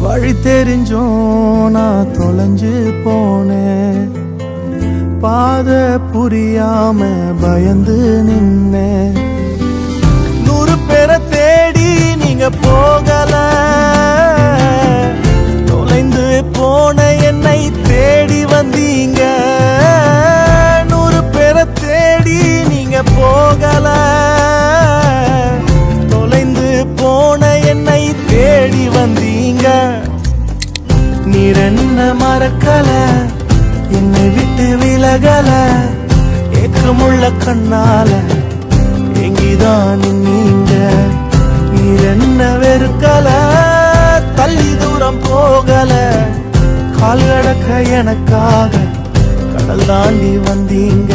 வழி தெரிஞ்சோம் நான் தொலைஞ்சு போனேன், பாதை புரியாம பயந்து நின்னேன். 100 பேரை தேடி நீங்க போகல, தொலைந்து போன என்னை தேடி வந்தீங்க. 100 பேரை தேடி நீங்க போகல, தொலைந்து போன என்னை தேடி வந்தீங்க. நீர் என்ன மறக்கல, என்னை விட்டு விலகல, ஏக்கமுள்ள கண்ணால எங்கிதான் நீங்க. நீர் என்ன வெறுக்கல, தள்ளி தூரம் போகல, கால் கடக்க எனக்காக கடல் தாண்டி வந்தீங்க.